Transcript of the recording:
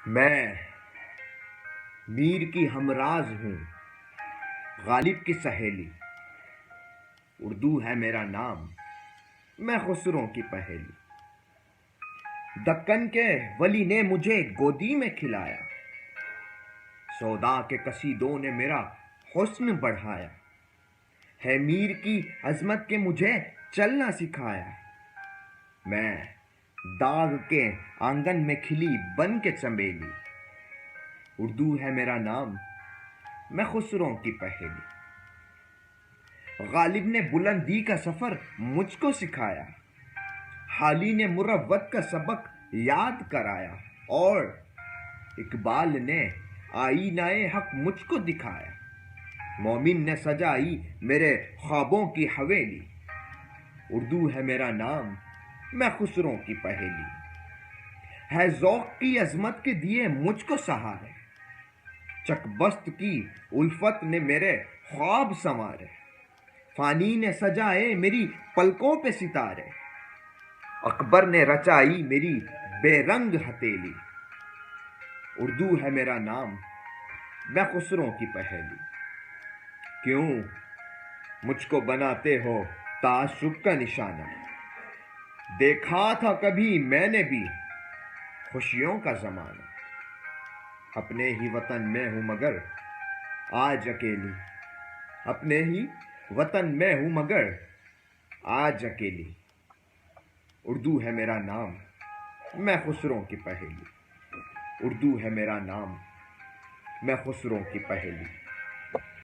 میں میر کی ہمراز ہوں، غالب کی سہیلی۔ اردو ہے میرا نام، میں خسروں کی پہیلی۔ دکن کے ولی نے مجھے گودی میں کھلایا، سودا کے قصیدوں نے میرا حسن بڑھایا۔ ہے میر کی عظمت کے مجھے چلنا سکھایا، میں داغ کے آنگن میں کھلی بن کے چمیلی۔ اردو ہے میرا نام، میں خسروں کی پہیلی۔ غالب نے بلندی کا سفر مجھ کو سکھایا، حالی نے مروت کا سبق یاد کرایا، اور اقبال نے آئینہ حق مجھ کو دکھایا۔ مومن نے سجائی میرے خوابوں کی حویلی۔ اردو ہے میرا نام، میں خسروں کی پہیلی۔ ہے ذوق کی عظمت کے دیے مجھ کو سہارے، چک بست کی الفت نے میرے خواب سنوارے۔ فانی نے سجائے میری پلکوں پہ ستارے، اکبر نے رچائی میری بے رنگ ہتھیلی۔ اردو ہے میرا نام، میں خسروں کی پہیلی۔ کیوں مجھ کو بناتے ہو تعصب کا نشانہ؟ دیکھا تھا کبھی میں نے بھی خوشیوں کا زمانہ۔ اپنے ہی وطن میں ہوں مگر آج اکیلی، اپنے ہی وطن میں ہوں مگر آج اکیلی۔ اردو ہے میرا نام، میں خسروں کی پہیلی۔ اردو ہے میرا نام، میں خسروں کی پہیلی۔